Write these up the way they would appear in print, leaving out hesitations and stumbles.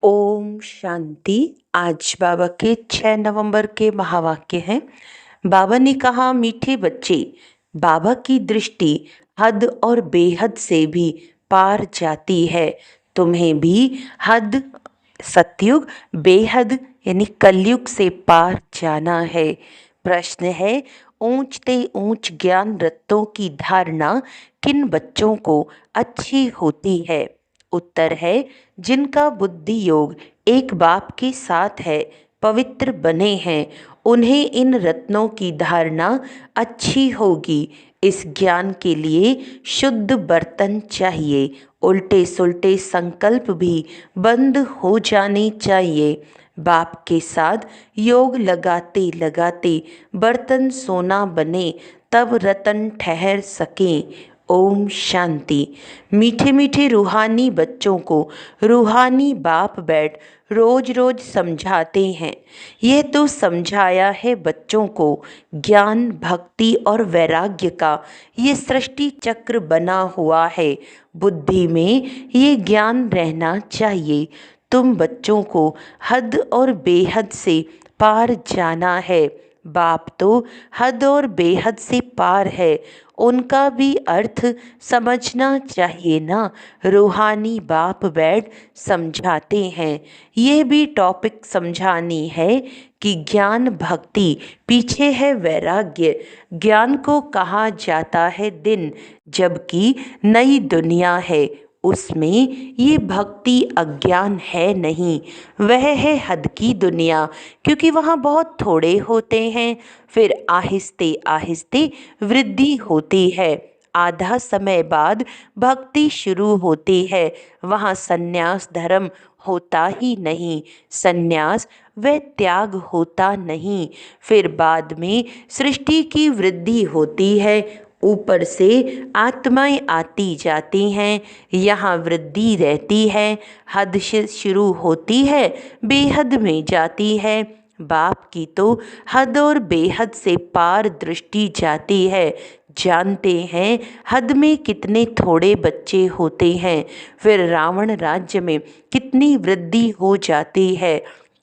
ओम शांति। आज बाबा के 6 नवंबर के महावाक्य हैं। बाबा ने कहा, मीठे बच्चे, बाबा की दृष्टि हद और बेहद से भी पार जाती है। तुम्हें भी हद सतयुग, बेहद यानी कलयुग से पार जाना है। प्रश्न है, ऊंचते ऊंच ज्ञान रत्नों की धारणा किन बच्चों को अच्छी होती है? उत्तर है, जिनका बुद्धि योग एक बाप के साथ है, पवित्र बने हैं, उन्हें इन रत्नों की धारणा अच्छी होगी। इस ज्ञान के लिए शुद्ध बर्तन चाहिए। उल्टे सुल्टे संकल्प भी बंद हो जाने चाहिए। बाप के साथ योग लगाते लगाते बर्तन सोना बने, तब रतन ठहर सकें। ओम शांति। मीठे मीठे रूहानी बच्चों को रूहानी बाप बैठ रोज रोज समझाते हैं। यह तो समझाया है बच्चों को ज्ञान, भक्ति और वैराग्य का ये सृष्टि चक्र बना हुआ है। बुद्धि में ये ज्ञान रहना चाहिए। तुम बच्चों को हद और बेहद से पार जाना है। बाप तो हद और बेहद से पार है, उनका भी अर्थ समझना चाहिए ना। रूहानी बाप बैठ समझाते हैं। ये भी टॉपिक समझानी है कि ज्ञान भक्ति पीछे है वैराग्य। ज्ञान को कहा जाता है दिन, जबकि नई दुनिया है, उसमें ये भक्ति अज्ञान है नहीं, वह है हद की दुनिया, क्योंकि वहाँ बहुत थोड़े होते हैं। फिर आहिस्ते आहिस्ते वृद्धि होती है। आधा समय बाद भक्ति शुरू होती है। वहाँ संन्यास धर्म होता ही नहीं, संन्यास व त्याग होता नहीं। फिर बाद में सृष्टि की वृद्धि होती है। ऊपर से आत्माएं आती जाती हैं, यहाँ वृद्धि रहती है। हद से शुरू होती है, बेहद में जाती है। बाप की तो हद और बेहद से पार दृष्टि जाती है। जानते हैं हद में कितने थोड़े बच्चे होते हैं, फिर रावण राज्य में कितनी वृद्धि हो जाती है।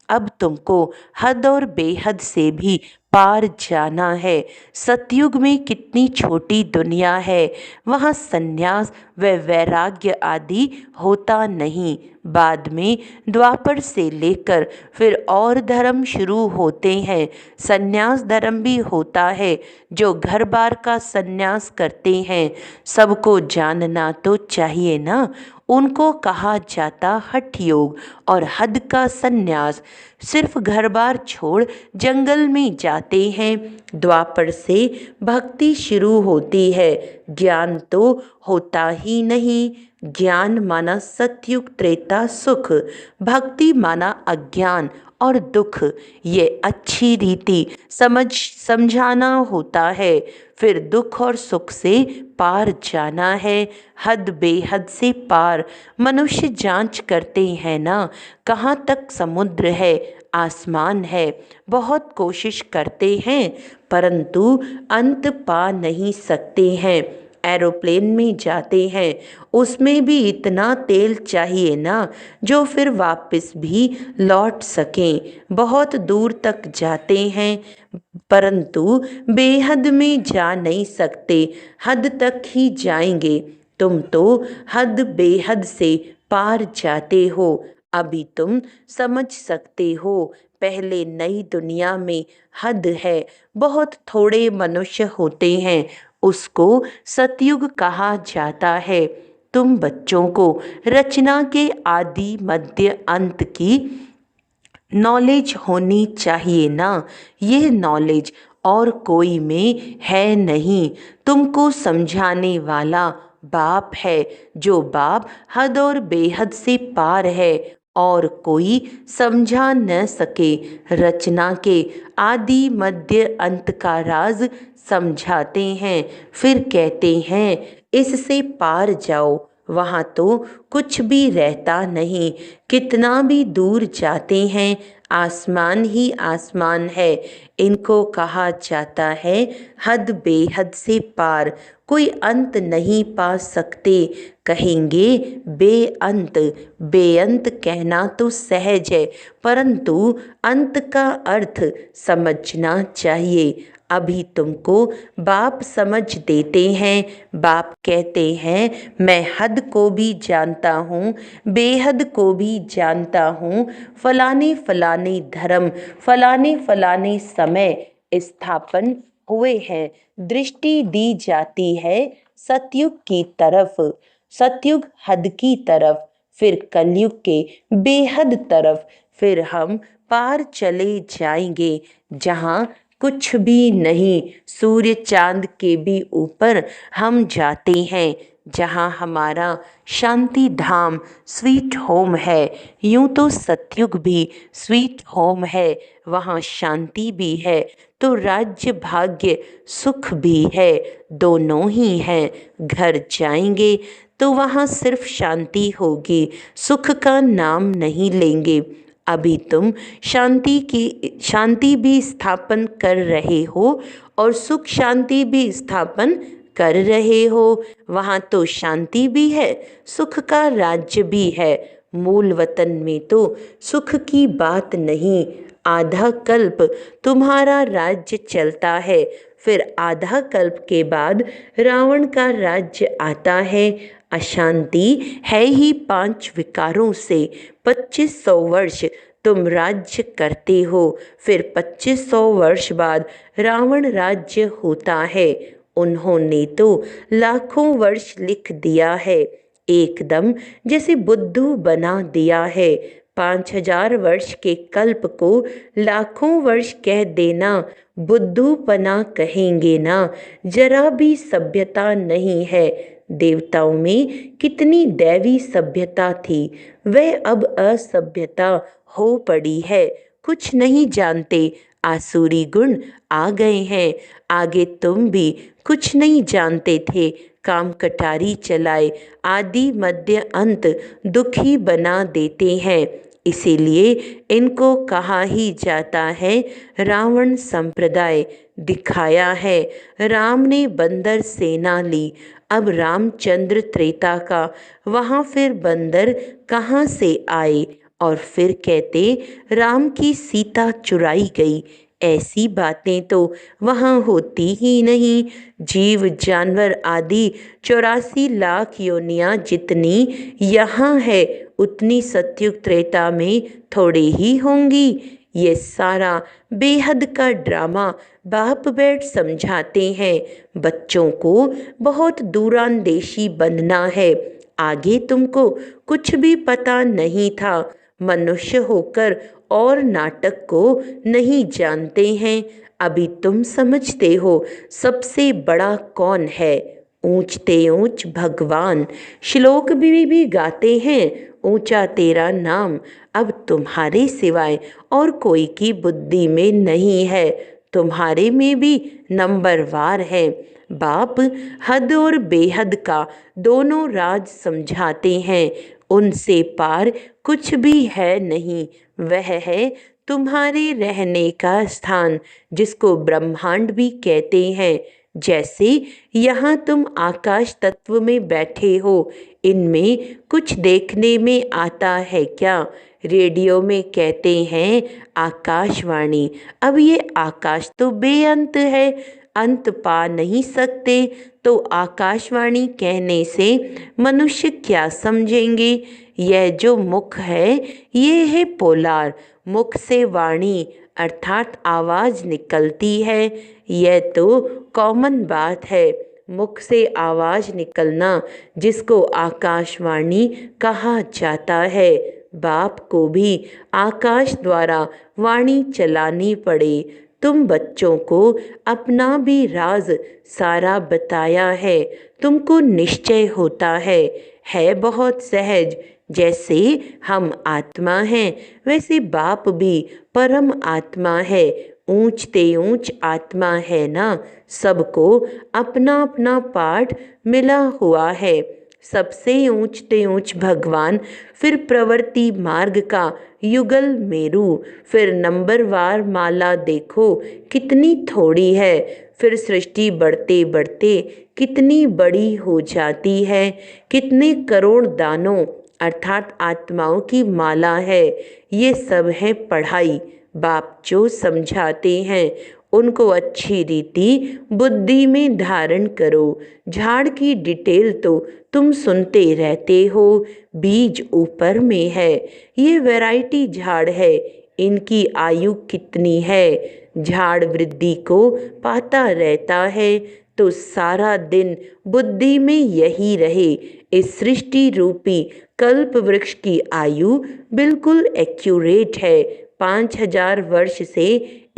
अब तुमको हद और बेहद से भी पार जाना है। सतयुग में कितनी छोटी दुनिया है, वहाँ संन्यास व वैराग्य आदि होता नहीं। बाद में द्वापर से लेकर फिर और धर्म शुरू होते हैं। संन्यास धर्म भी होता है, जो घर बार का संन्यास करते हैं। सबको जानना तो चाहिए ना, उनको कहा जाता हठ योग और हद का संन्यास। सिर्फ घर बार छोड़ जंगल में जाते हैं। द्वापर से भक्ति शुरू होती है। ज्ञान तो होता ही नहीं। ज्ञान माना सतयुग त्रेता सुख, भक्ति माना अज्ञान और दुख। ये अच्छी रीति समझाना होता है। फिर दुख और सुख से पार जाना है, हद बेहद से पार। मनुष्य जांच करते हैं ना, कहाँ तक समुद्र है, आसमान है। बहुत कोशिश करते हैं, परंतु अंत पा नहीं सकते हैं। एरोप्लेन में जाते हैं, उसमें भी इतना तेल चाहिए ना, जो फिर वापस भी लौट सकें। बहुत दूर तक जाते हैं, परंतु बेहद में जा नहीं सकते, हद तक ही जाएंगे। तुम तो हद बेहद से पार जाते हो। अभी तुम समझ सकते हो। पहले नई दुनिया में हद है, बहुत थोड़े मनुष्य होते हैं, उसको सतयुग कहा जाता है। तुम बच्चों को रचना के आदि मध्य अंत की नॉलेज होनी चाहिए ना। यह नॉलेज और कोई में है नहीं। तुमको समझाने वाला बाप है, जो बाप हद और बेहद से पार है, और कोई समझा न सके। रचना के आदि मध्य अंत का राज समझाते हैं, फिर कहते हैं इससे पार जाओ। वहाँ तो कुछ भी रहता नहीं। कितना भी दूर जाते हैं, आसमान ही आसमान है। इनको कहा जाता है हद बेहद से पार। कोई अंत नहीं पा सकते, कहेंगे बेअंत। बेअंत कहना तो सहज है, परंतु अंत का अर्थ समझना चाहिए। अभी तुमको बाप समझ देते हैं। बाप कहते हैं मैं हद को भी जानता हूँ, बेहद को भी जानता हूँ। फलाने फलाने धर्म, फलाने फलाने समय स्थापन हुए हैं। दृष्टि दी जाती है सतयुग की तरफ, सतयुग हद की तरफ, फिर कलयुग के बेहद तरफ। फिर हम पार चले जाएंगे जहाँ कुछ भी नहीं, सूर्य चांद के भी ऊपर हम जाते हैं, जहाँ हमारा शांति धाम स्वीट होम है। यूं तो सतयुग भी स्वीट होम है, वहाँ शांति भी है तो राज्य भाग्य सुख भी है, दोनों ही हैं। घर जाएंगे तो वहाँ सिर्फ शांति होगी, सुख का नाम नहीं लेंगे। अभी तुम शांति भी स्थापन कर रहे हो और सुख शांति भी स्थापन कर रहे हो। वहाँ तो शांति भी है, सुख का राज्य भी है। मूल वतन में तो सुख की बात नहीं। आधा कल्प तुम्हारा राज्य चलता है, फिर आधा कल्प के बाद रावण का राज्य आता है। अशांति है ही 5 विकारों से। 2500 वर्ष तुम राज्य करते हो, फिर 2500 वर्ष बाद रावण राज्य होता है। उन्होंने तो लाखों वर्ष लिख दिया है, एकदम जैसे बुद्धू बना दिया है। 5000 वर्ष के कल्प को लाखों वर्ष कह देना बुद्धूपना कहेंगे ना। जरा भी सभ्यता नहीं है। देवताओं में कितनी दैवी सभ्यता थी, वह अब असभ्यता हो पड़ी है। कुछ नहीं जानते, आसुरी गुण आ गए हैं। आगे तुम भी कुछ नहीं जानते थे, काम कटारी चलाए आदि मध्य अंत दुखी बना देते हैं। इसीलिए इनको कहा ही जाता है रावण संप्रदाय। दिखाया है राम ने बंदर सेना ली, अब रामचंद्र त्रेता का, वहाँ फिर बंदर कहाँ से आए। और फिर कहते राम की सीता चुराई गई। ऐसी बातें तो वहाँ होती ही नहीं। जीव जानवर आदि 84 लाख योनियाँ जितनी यहाँ है, उतनी सतयुग त्रेता में थोड़े ही होंगी। ये सारा बेहद का ड्रामा बाप बैठ समझाते हैं। बच्चों को बहुत दूरांदेशी बनना है। आगे तुमको कुछ भी पता नहीं था। मनुष्य होकर और नाटक को नहीं जानते हैं। अभी तुम समझते हो सबसे बड़ा कौन है। ऊंचते ऊंच भगवान श्लोक भी गाते हैं, ऊंचा तेरा नाम अब तुम्हारे सिवाय और कोई की बुद्धि में नहीं है। तुम्हारे में भी नंबरवार है। बाप हद और बेहद का दोनों राज समझाते हैं। उनसे पार कुछ भी है नहीं। वह है तुम्हारे रहने का स्थान, जिसको ब्रह्मांड भी कहते हैं। जैसे यहाँ तुम आकाश तत्व में बैठे हो, इनमें कुछ देखने में आता है क्या। रेडियो में कहते हैं आकाशवाणी। अब ये आकाश तो बेअंत है, अंत पा नहीं सकते, तो आकाशवाणी कहने से मनुष्य क्या समझेंगे। यह जो मुख है, ये है पोलार। मुख से वाणी अर्थात आवाज़ निकलती है, यह तो कॉमन बात है। मुख से आवाज़ निकलना, जिसको आकाशवाणी कहा जाता है। बाप को भी आकाश द्वारा वाणी चलानी पड़े। तुम बच्चों को अपना भी राज सारा बताया है। तुमको निश्चय होता है बहुत सहज। जैसे हम आत्मा हैं, वैसे बाप भी परम आत्मा है। ऊंचते ऊंच आत्मा है ना। सबको अपना अपना पाठ मिला हुआ है। सबसे ऊंचते ऊंच भगवान, फिर प्रवृत्ति मार्ग का युगल मेरू, फिर नंबरवार माला देखो कितनी थोड़ी है, फिर सृष्टि बढ़ते बढ़ते कितनी बड़ी हो जाती है, कितने करोड़ दानों अर्थात आत्माओं की माला है। ये सब है पढ़ाई। बाप जो समझाते हैं उनको अच्छी रीति बुद्धि में धारण करो। झाड़ की डिटेल तो तुम सुनते रहते हो, बीज ऊपर में है। ये वैरायटी झाड़ है, इनकी आयु कितनी है। झाड़ वृद्धि को पाता रहता है तो सारा दिन बुद्धि में यही रहे। इस सृष्टि रूपी कल्प वृक्ष की आयु बिल्कुल एक्यूरेट है। 5000 वर्ष से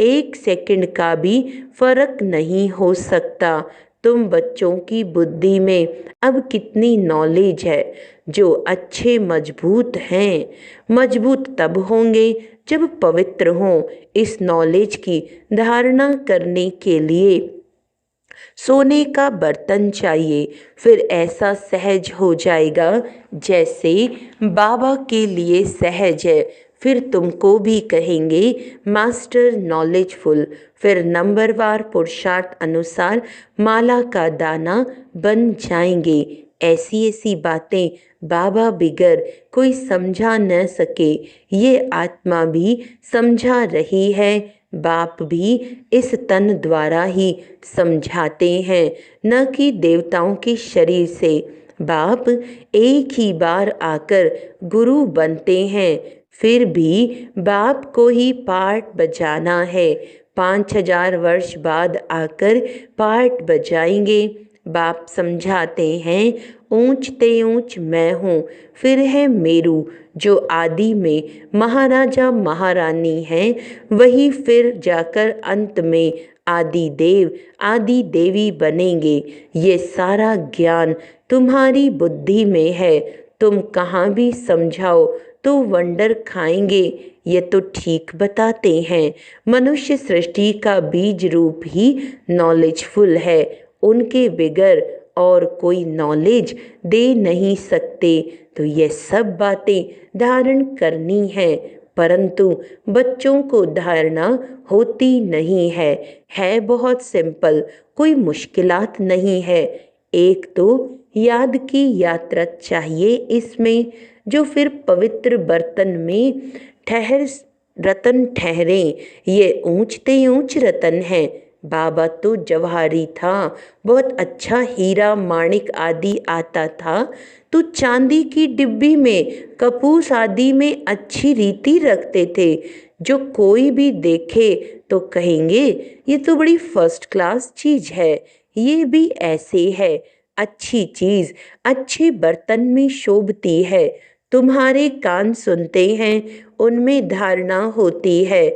1 सेकंड का भी फर्क नहीं हो सकता। तुम बच्चों की बुद्धि में अब कितनी नॉलेज है, जो अच्छे मजबूत हैं। मजबूत तब होंगे जब पवित्र हों। इस नॉलेज की धारणा करने के लिए सोने का बर्तन चाहिए, फिर ऐसा सहज हो जाएगा जैसे बाबा के लिए सहज है। फिर तुमको भी कहेंगे मास्टर नॉलेजफुल। फिर नंबरवार पुरुषार्थ अनुसार माला का दाना बन जाएंगे। ऐसी ऐसी बातें बाबा बिगर कोई समझा न सके, ये आत्मा भी समझा रही है। बाप भी इस तन द्वारा ही समझाते हैं, न कि देवताओं के शरीर से। बाप एक ही बार आकर गुरु बनते हैं, फिर भी बाप को ही पार्ट बजाना है। 5000 वर्ष बाद आकर पार्ट बजाएंगे। बाप समझाते हैं ऊंचते ऊंच मैं हूँ, फिर है मेरू जो आदि में महाराजा महारानी हैं, वही फिर जाकर अंत में आदि देव आदि देवी बनेंगे। ये सारा ज्ञान तुम्हारी बुद्धि में है। तुम कहाँ भी समझाओ तो वंडर खाएंगे। ये तो ठीक बताते हैं। मनुष्य सृष्टि का बीज रूप ही नॉलेजफुल है, उनके बिगर और कोई नॉलेज दे नहीं सकते। तो ये सब बातें धारण करनी है, परंतु बच्चों को धारणा होती नहीं है बहुत सिंपल, कोई मुश्किलात नहीं है। एक तो याद की यात्रा चाहिए इसमें, जो फिर पवित्र बर्तन में ठहर रतन ठहरे। ये ऊंचते ऊंच रतन है। बाबा तो जवाहरी था, बहुत अच्छा हीरा माणिक आदि आता था तो चांदी की डिब्बी में कपूस आदि में अच्छी रीति रखते थे। जो कोई भी देखे तो कहेंगे ये तो बड़ी फर्स्ट क्लास चीज है। ये भी ऐसे है, अच्छी चीज अच्छे बर्तन में शोभती है। तुम्हारे कान सुनते हैं, उनमें धारणा होती है।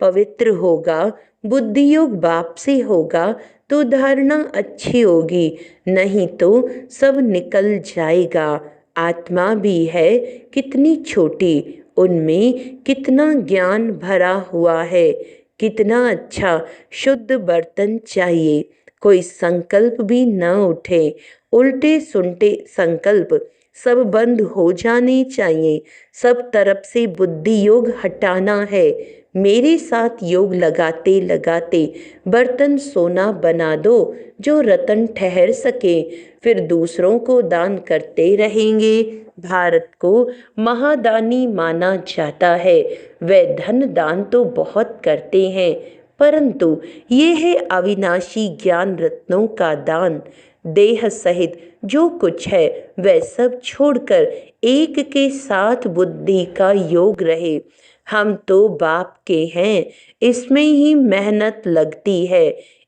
पवित्र होगा, बुद्धि योग बाप से होगा तो धारणा अच्छी होगी, नहीं तो सब निकल जाएगा। आत्मा भी है कितनी छोटी, उनमें कितना ज्ञान भरा हुआ है। कितना अच्छा शुद्ध बर्तन चाहिए, कोई संकल्प भी न उठे। उल्टे सुनते संकल्प सब बंद हो जाने चाहिए। सब तरफ से बुद्धि योग हटाना है। मेरे साथ योग लगाते लगाते बर्तन सोना बना दो, जो रतन ठहर सके। फिर दूसरों को दान करते रहेंगे। भारत को महादानी माना जाता है। वे धन दान तो बहुत करते हैं, परंतु ये है अविनाशी ज्ञान रत्नों का दान। देह सहित जो कुछ है वह सब छोड़कर एक के साथ बुद्धि का योग रहे। हम तो बाप के हैं, इसमें ही मेहनत लगती है।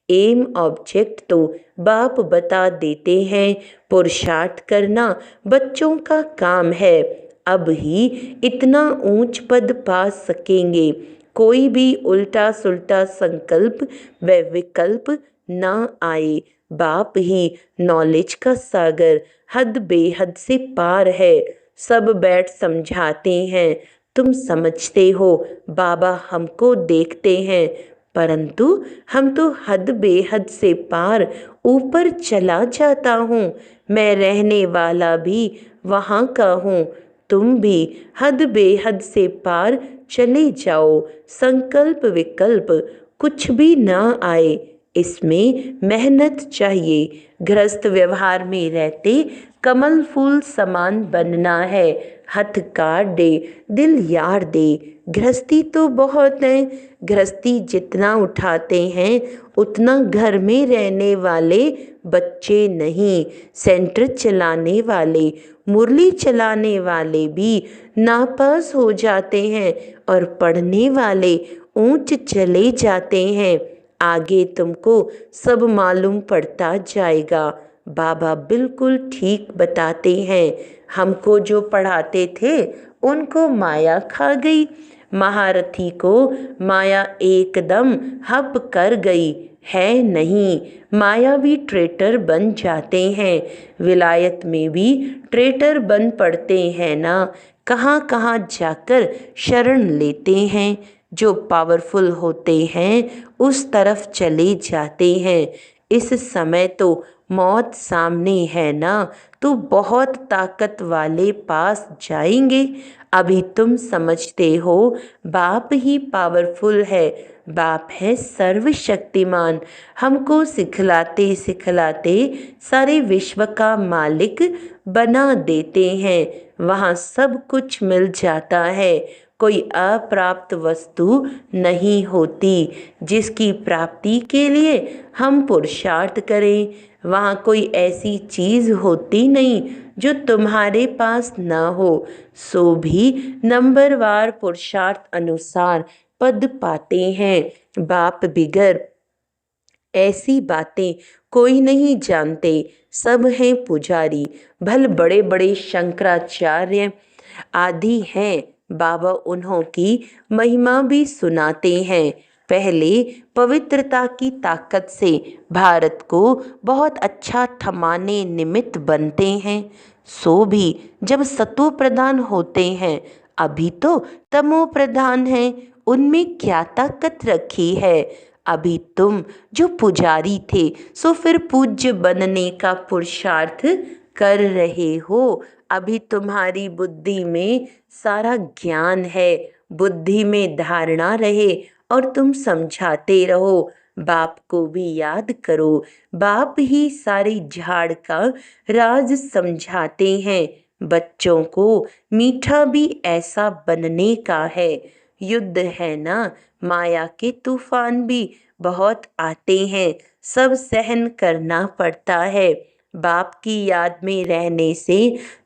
एम ऑब्जेक्ट तो बाप बता देते हैं। पुरुषार्थ करना बच्चों का काम है। अब ही इतना ऊंच पद पा सकेंगे। कोई भी उल्टा सुल्टा संकल्प व विकल्प ना आए। बाप ही नॉलेज का सागर हद बेहद से पार है। सब बैठ समझाते हैं, तुम समझते हो। बाबा हमको देखते हैं, परंतु हम तो हद बेहद से पार ऊपर चला जाता हूँ। मैं रहने वाला भी वहाँ का हूँ। तुम भी हद बेहद से पार चले जाओ। संकल्प विकल्प कुछ भी ना आए, इसमें मेहनत चाहिए। गृहस्थ व्यवहार में रहते कमल फूल समान बनना है। हथ काट दे दिल यार दे। गृहस्थी तो बहुत है, गृहस्थी जितना उठाते हैं उतना घर में रहने वाले बच्चे नहीं। सेंटर चलाने वाले, मुरली चलाने वाले भी नापास हो जाते हैं और पढ़ने वाले ऊंच चले जाते हैं। आगे तुमको सब मालूम पड़ता जाएगा। बाबा बिल्कुल ठीक बताते हैं। हमको जो पढ़ाते थे उनको माया खा गई। महारथी को माया एकदम हब कर गई है नहीं। मायावी ट्रेटर बन जाते हैं। विलायत में भी ट्रेटर बन पड़ते हैं ना। कहाँ कहाँ जाकर शरण लेते हैं। जो पावरफुल होते हैं उस तरफ चले जाते हैं। इस समय तो मौत सामने है ना, तो बहुत ताकत वाले पास जाएंगे। अभी तुम समझते हो बाप ही पावरफुल है, बाप है सर्वशक्तिमान। हमको सिखलाते सिखलाते सारे विश्व का मालिक बना देते हैं। वहाँ सब कुछ मिल जाता है। कोई अप्राप्त वस्तु नहीं होती जिसकी प्राप्ति के लिए हम पुरुषार्थ करें। वहाँ कोई ऐसी चीज़ होती नहीं जो तुम्हारे पास न हो। सो भी नंबरवार पुरुषार्थ अनुसार पद पाते हैं। बाप बिगर ऐसी बातें कोई नहीं जानते। सब हैं पुजारी। भल बड़े बड़े शंकराचार्य आदि हैं। बाबा उन्हों की महिमा भी सुनाते हैं। पहले पवित्रता की ताकत से भारत को बहुत अच्छा थमाने निमित्त बनते हैं। सो भी जब सत्व प्रधान होते हैं, अभी तो तमो प्रधान हैं, उनमें क्या ताकत रखी है। अभी तुम जो पुजारी थे सो फिर पूज्य बनने का पुरुषार्थ कर रहे हो। अभी तुम्हारी बुद्धि में सारा ज्ञान है। बुद्धि में धारणा रहे और तुम समझाते रहो। बाप को भी याद करो। बाप ही सारी झाड़ का राज समझाते हैं। बच्चों को मीठा भी ऐसा बनने का है। युद्ध है ना, माया के तूफान भी बहुत आते हैं, सब सहन करना पड़ता है। बाप की याद में रहने से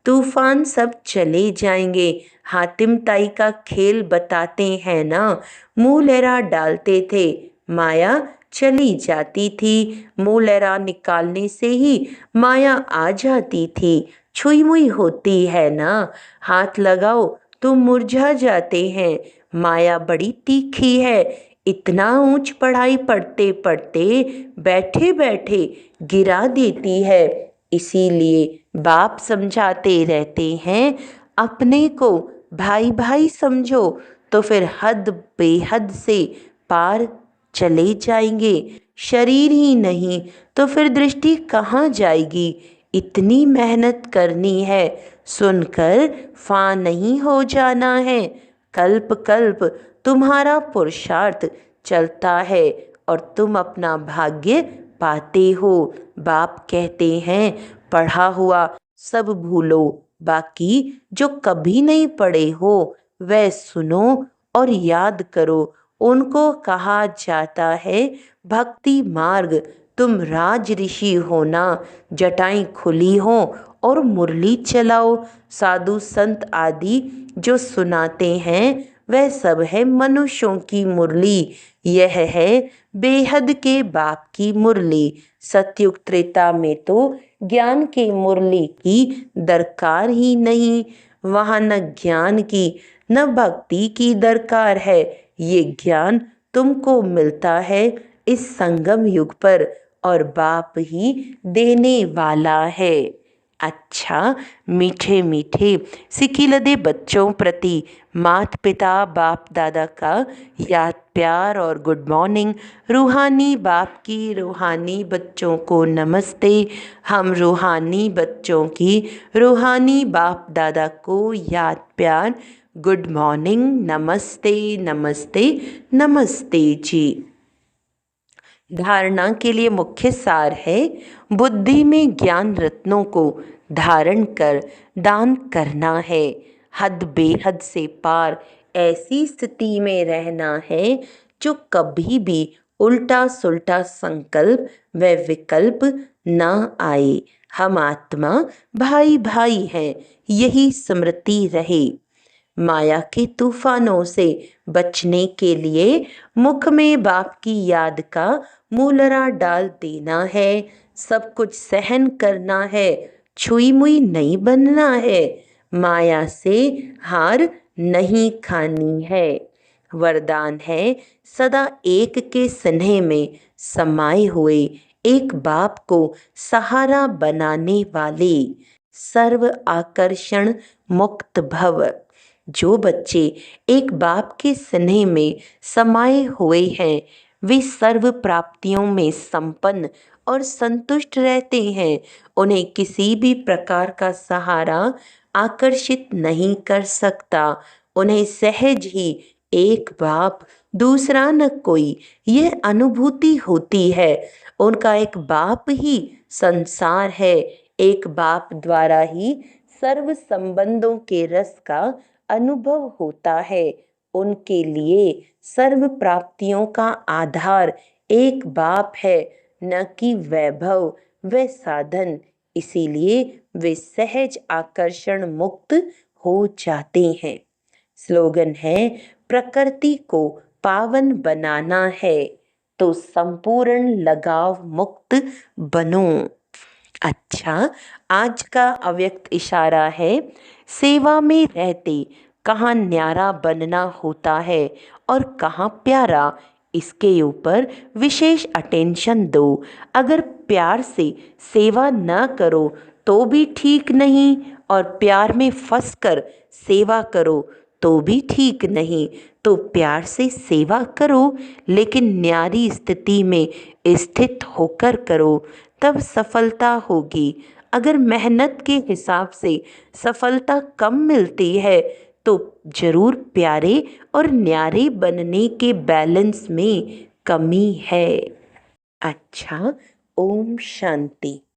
तूफान सब चले जाएंगे। हातिम ताई का खेल बताते हैं ना। मुँह लहरा डालते थे, माया चली जाती थी। मुँह लहरा निकालने से ही माया आ जाती थी। छुई मुई होती है ना, हाथ लगाओ तो मुरझा जाते हैं। माया बड़ी तीखी है। इतना ऊंच पढ़ाई पढ़ते पढ़ते बैठे बैठे गिरा देती है। इसीलिए बाप समझाते रहते हैं, अपने को भाई भाई समझो तो फिर हद बेहद से पार चले जाएंगे। शरीर ही नहीं तो फिर दृष्टि कहाँ जाएगी। इतनी मेहनत करनी है, सुनकर फा नहीं हो जाना है। कल्प कल्प तुम्हारा पुरुषार्थ चलता है और तुम अपना भाग्य पाते हो। बाप कहते हैं पढ़ा हुआ सब भूलो, बाकी जो कभी नहीं पढ़े हो वह सुनो और याद करो। उनको कहा जाता है भक्ति मार्ग। तुम राज ऋषि हो ना, जटाएं खुली हो और मुरली चलाओ। साधु संत आदि जो सुनाते हैं वह सब है मनुष्यों की मुरली। यह है बेहद के बाप की मुरली। सतयुग त्रेता में तो ज्ञान की मुरली की दरकार ही नहीं। वहाँ न ज्ञान की न भक्ति की दरकार है। ये ज्ञान तुमको मिलता है इस संगम युग पर और बाप ही देने वाला है। अच्छा, मीठे मीठे सिकिलदे बच्चों प्रति माता पिता बाप दादा का याद प्यार और गुड मॉर्निंग। रूहानी बाप की रूहानी बच्चों को नमस्ते। हम रूहानी बच्चों की रूहानी बाप दादा को याद प्यार गुड मॉर्निंग, नमस्ते नमस्ते नमस्ते जी। धारणा के लिए मुख्य सार है, बुद्धि में ज्ञान रत्नों को धारण कर दान करना है। हद बेहद से पार ऐसी स्थिति में रहना है जो कभी भी उल्टा सुल्टा संकल्प व विकल्प न आए। हम आत्मा भाई भाई हैं, यही स्मृति रहे। माया के तूफानों से बचने के लिए मुख में बाप की याद का मूलरा डाल देना है। सब कुछ सहन करना है, छुई मुई नहीं बनना है। माया से हार नहीं खानी है। वरदान है, सदा एक के स्नेह में समाये हुए एक बाप को सहारा बनाने वाले सर्व आकर्षण मुक्त भव। जो बच्चे एक बाप के स्नेह में समाये हुए हैं, वे सर्व प्राप्तियों में संपन्न और संतुष्ट रहते हैं। उन्हें किसी भी प्रकार का सहारा आकर्षित नहीं कर सकता। उन्हें सहज ही एक बाप दूसरा न कोई यह अनुभूति होती है। उनका एक बाप ही संसार है। एक बाप द्वारा ही सर्व संबंधों के रस का अनुभव होता है। उनके लिए सर्व प्राप्तियों का आधार एक बाप है, न कि वैभव व साधन। इसीलिए वे सहज आकर्षण मुक्त हो जाते हैं। स्लोगन है, प्रकृति को पावन बनाना है तो संपूर्ण लगाव मुक्त बनो। अच्छा, आज का अव्यक्त इशारा है, सेवा में रहते कहाँ न्यारा बनना होता है और कहाँ प्यारा, इसके ऊपर विशेष अटेंशन दो। अगर प्यार से सेवा न करो तो भी ठीक नहीं, और प्यार में फंस कर सेवा करो तो भी ठीक नहीं। तो प्यार से सेवा करो, लेकिन न्यारी स्थिति में स्थित होकर करो, तब सफलता होगी। अगर मेहनत के हिसाब से सफलता कम मिलती है तो जरूर प्यारे और न्यारे बनने के बैलेंस में कमी है। अच्छा, ओम शांति।